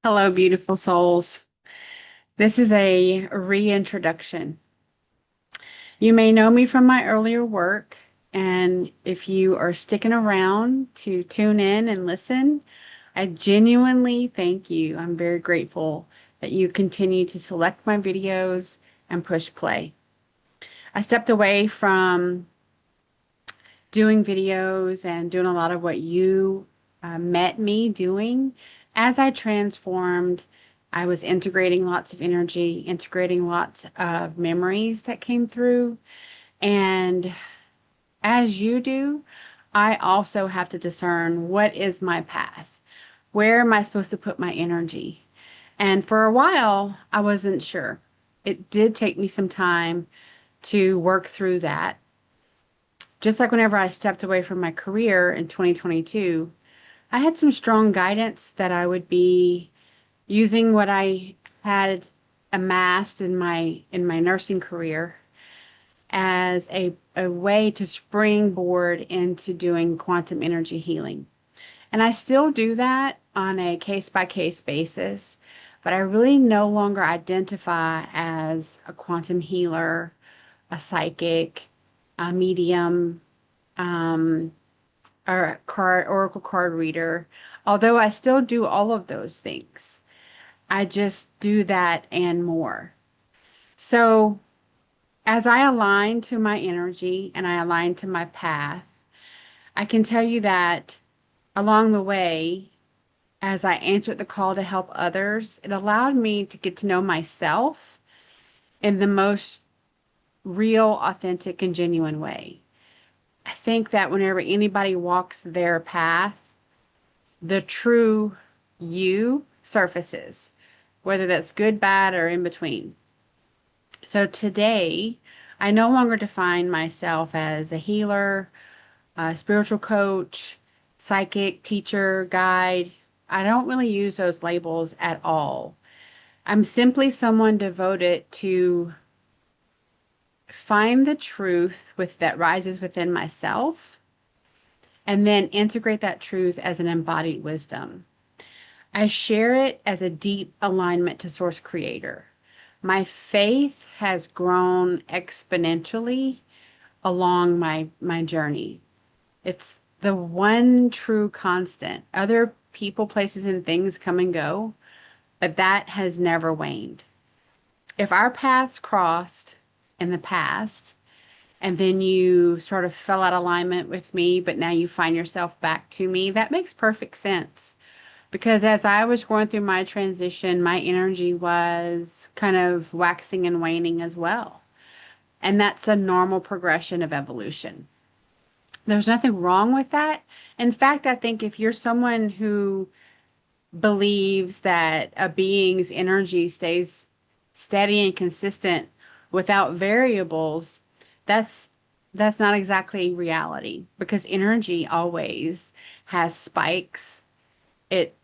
Hello, beautiful souls. This is a reintroduction. You may know me from my earlier work, and if you are sticking around to tune in and listen, I genuinely thank you. I'm very grateful that you continue to select my videos and push play. I stepped away from doing videos and doing a lot of what you met me doing as I transformed. I was integrating lots of energy, integrating lots of memories that came through. And as you do, I also have to discern what is my path? Where am I supposed to put my energy? And for a while, I wasn't sure. It did take me some time to work through that. Just like whenever I stepped away from my career in 2022, I had some strong guidance that I would be using what I had amassed in my nursing career as a way to springboard into doing quantum energy healing. And I still do that on a case by case basis, but I really no longer identify as a quantum healer, a psychic, a medium, um, or a oracle card reader, although I still do all of those things. I just do that and more. So as I align to my energy and I align to my path, I can tell you that along the way, as I answered the call to help others, it allowed me to get to know myself in the most real, authentic, and genuine way. I think that whenever anybody walks their path, the true you surfaces, whether that's good, bad, or in between. So today, I no longer define myself as a healer, a spiritual coach, psychic, teacher, guide. I don't really use those labels at all. I'm simply someone devoted to find the truth that rises within myself and then integrate that truth as an embodied wisdom. I share it as a deep alignment to Source Creator. My faith has grown exponentially along my journey. It's the one true constant. Other people, places, and things come and go, but that has never waned. If our paths crossed in the past, and then you sort of fell out of alignment with me, but now you find yourself back to me, that makes perfect sense. Because as I was going through my transition, my energy was kind of waxing and waning as well. And that's a normal progression of evolution. There's nothing wrong with that. In fact, I think if you're someone who believes that a being's energy stays steady and consistent without variables, that's that's not exactly reality because energy always has spikes. It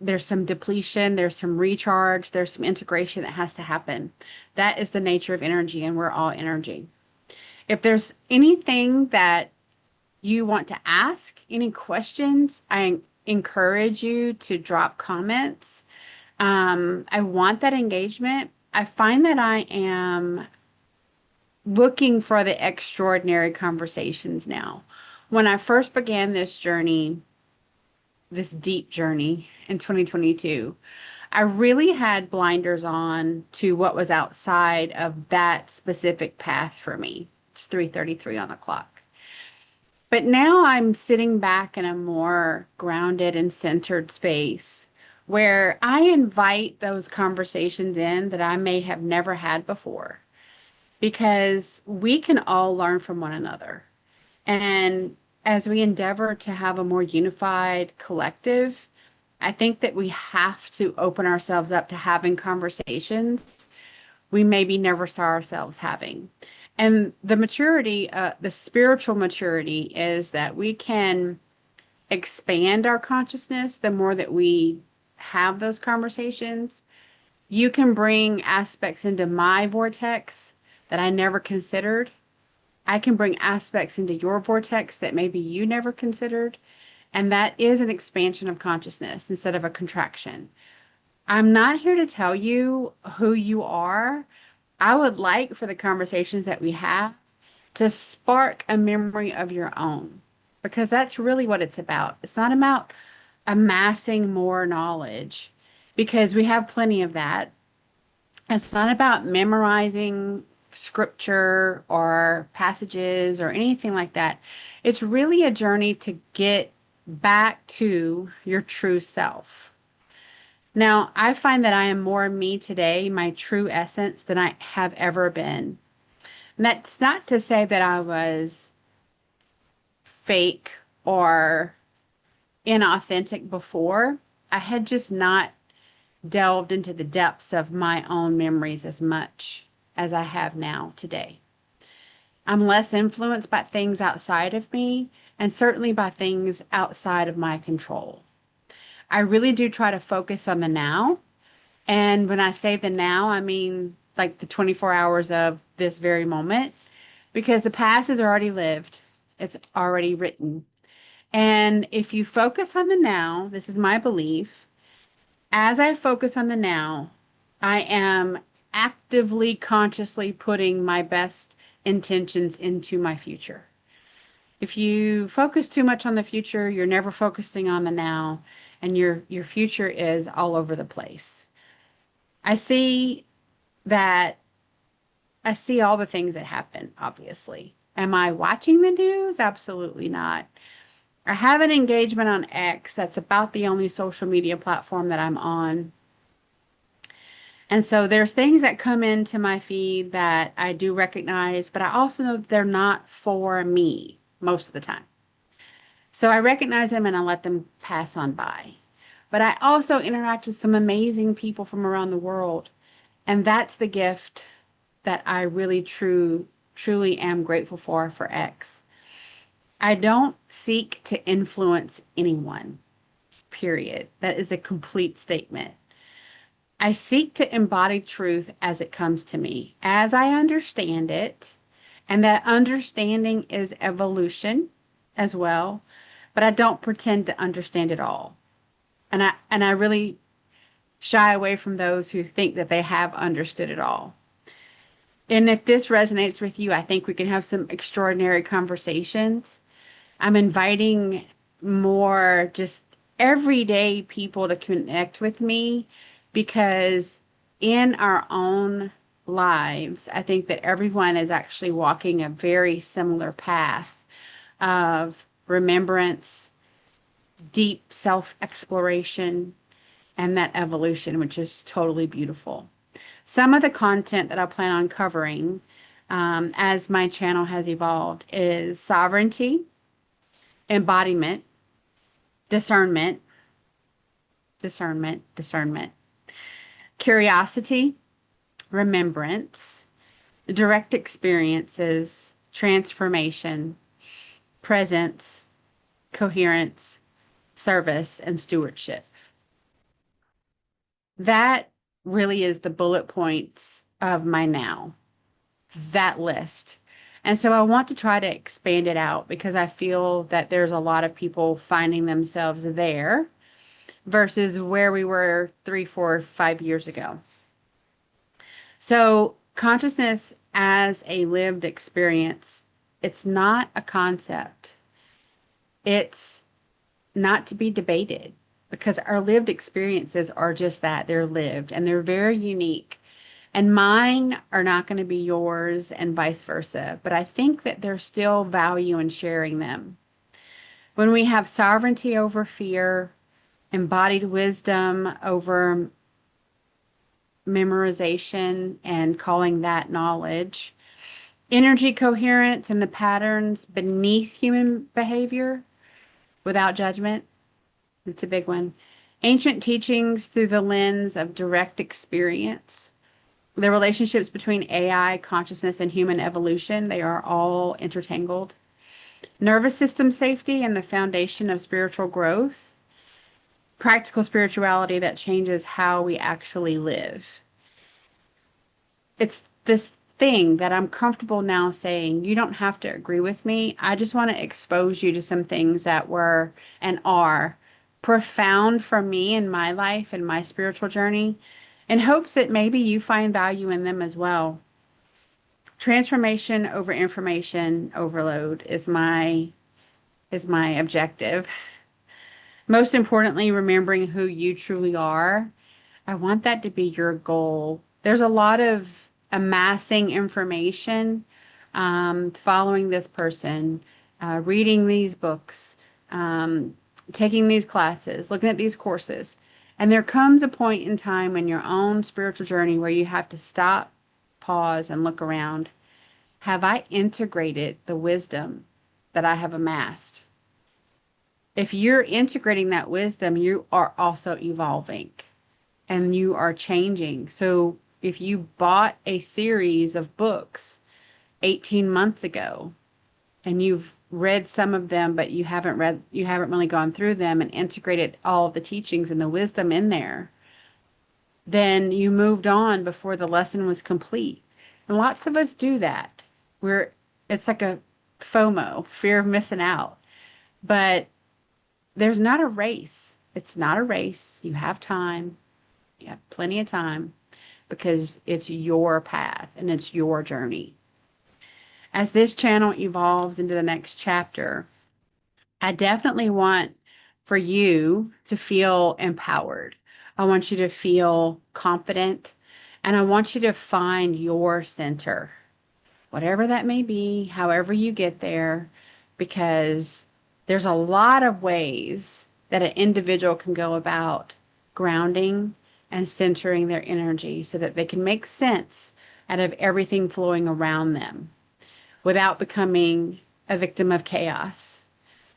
there's some depletion, there's some recharge, there's some integration that has to happen. That is the nature of energy, and we're all energy. If there's anything that you want to ask, any questions, I encourage you to drop comments. I want that engagement. I find that I am looking for the extraordinary conversations now. When I first began this journey, this deep journey in 2022, I really had blinders on to what was outside of that specific path for me. It's 3:33 on the clock. But now I'm sitting back in a more grounded and centered space where I invite those conversations in that I may have never had before because we can all learn from one another. And as we endeavor to have a more unified collective, I think that we have to open ourselves up to having conversations we maybe never saw ourselves having. And the maturity, the spiritual maturity is that we can expand our consciousness the more that we have those conversations. You can bring aspects into my vortex that I never considered. I can bring aspects into your vortex that maybe you never considered. And that is an expansion of consciousness instead of a contraction. I'm not here to tell you who you are. I would like for the conversations that we have to spark a memory of your own, because that's really what it's about. It's not about amassing more knowledge, because we have plenty of that. It's not about memorizing scripture or passages or anything like that. It's really a journey to get back to your true self. Now, I find that I am more me today, my true essence, than I have ever been. And that's not to say that I was fake or inauthentic before. I had just not delved into the depths of my own memories as much as I have now today. I'm less influenced by things outside of me and certainly by things outside of my control. I really do try to focus on the now. And when I say the now, I mean like the 24 hours of this very moment, because the past is already lived, it's already written. And if you focus on the now, this is my belief, as I focus on the now, I am actively, consciously putting my best intentions into my future. If you focus too much on the future, you're never focusing on the now, and your future is all over the place. I see that I see all the things that happen, obviously. Am I watching the news? Absolutely not. I have an engagement on X. That's about the only social media platform that I'm on. And so there's things that come into my feed that I do recognize, but I also know that they're not for me most of the time. So I recognize them and I let them pass on by. But I also interact with some amazing people from around the world. And that's the gift that I really truly am grateful for X. I don't seek to influence anyone, period. That is a complete statement. I seek to embody truth as it comes to me, as I understand it, and that understanding is evolution as well, but I don't pretend to understand it all. And I really shy away from those who think that they have understood it all. And if this resonates with you, I think we can have some extraordinary conversations. I'm inviting more just everyday people to connect with me, because in our own lives, I think that everyone is actually walking a very similar path of remembrance, deep self exploration, and that evolution, which is totally beautiful. Some of the content that I plan on covering as my channel has evolved is sovereignty, embodiment, discernment, discernment, curiosity, remembrance, direct experiences, transformation, presence, coherence, service, and stewardship. That really is the bullet points of my now, that list. And so I want to try to expand it out because I feel that there's a lot of people finding themselves there versus where we were 3, 4, 5 years ago. So consciousness as a lived experience, it's not a concept. It's not to be debated, because our lived experiences are just that. They're lived and they're very unique. And mine are not going to be yours and vice versa. But I think that there's still value in sharing them. When we have sovereignty over fear, embodied wisdom over memorization and calling that knowledge, energy coherence and the patterns beneath human behavior without judgment. It's a big one. Ancient teachings through the lens of direct experience. The relationships between AI, consciousness, and human evolution, they are all intertangled. Nervous system safety and the foundation of spiritual growth. Practical spirituality that changes how we actually live. It's this thing that I'm comfortable now saying, you don't have to agree with me. I just want to expose you to some things that were and are profound for me in my life and my spiritual journey, in hopes that maybe you find value in them as well. Transformation over information overload is my objective. Most importantly, remembering who you truly are. I want that to be your goal. There's a lot of amassing information, following this person, reading these books, um, taking these classes, looking at these courses. And there comes a point in time in your own spiritual journey where you have to stop, pause, and look around. Have I integrated the wisdom that I have amassed? If you're integrating that wisdom, you are also evolving and you are changing. So if you bought a series of books 18 months ago and you've read some of them, but you haven't really gone through them and integrated all of the teachings and the wisdom in there, then you moved on before the lesson was complete. And lots of us do that. It's like a FOMO, fear of missing out. But there's not a race. It's not a race. You have time. You have plenty of time because it's your path and it's your journey. As this channel evolves into the next chapter, I definitely want for you to feel empowered. I want you to feel confident and I want you to find your center, whatever that may be, however you get there, because there's a lot of ways that an individual can go about grounding and centering their energy so that they can make sense out of everything flowing around them without becoming a victim of chaos,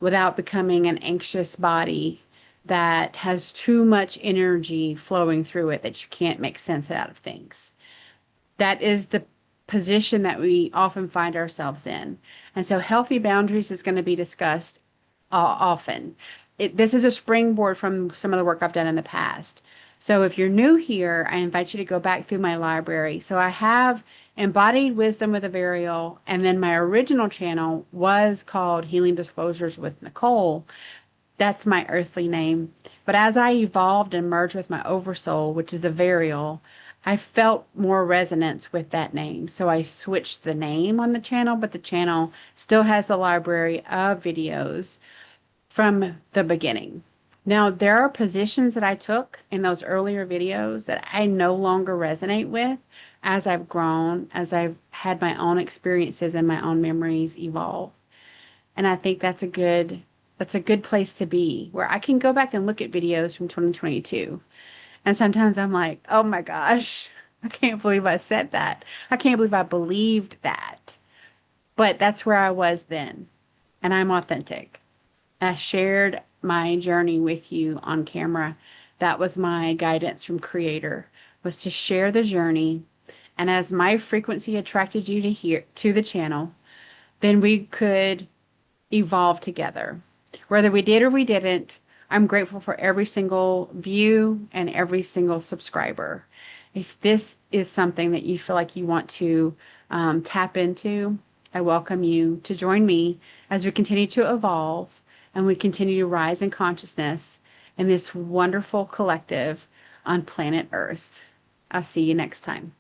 without becoming an anxious body that has too much energy flowing through it that you can't make sense out of things. That is the position that we often find ourselves in. And so healthy boundaries is going to be discussed often. This is a springboard from some of the work I've done in the past. So if you're new here, I invite you to go back through my library. So I have Embodied Wisdom with a Varial, and then my original channel was called Healing Disclosures with Nicole. That's my earthly name. But as I evolved and merged with my oversoul, which is a Varial, I felt more resonance with that name. So I switched the name on the channel, but the channel still has a library of videos from the beginning. Now, there are positions that I took in those earlier videos that I no longer resonate with as I've grown, as I've had my own experiences and my own memories evolve. And I think that's a good place to be, where I can go back and look at videos from 2022. And sometimes I'm like, oh my gosh, I can't believe I said that. I can't believe I believed that. But that's where I was then. And I'm authentic. I shared my journey with you on camera. That was my guidance from Creator, was to share the journey. And as my frequency attracted you to the channel, then we could evolve together. Whether we did or we didn't, I'm grateful for every single view and every single subscriber. If this is something that you feel like you want to tap into, I welcome you to join me as we continue to evolve and we continue to rise in consciousness in this wonderful collective on planet Earth. I'll see you next time.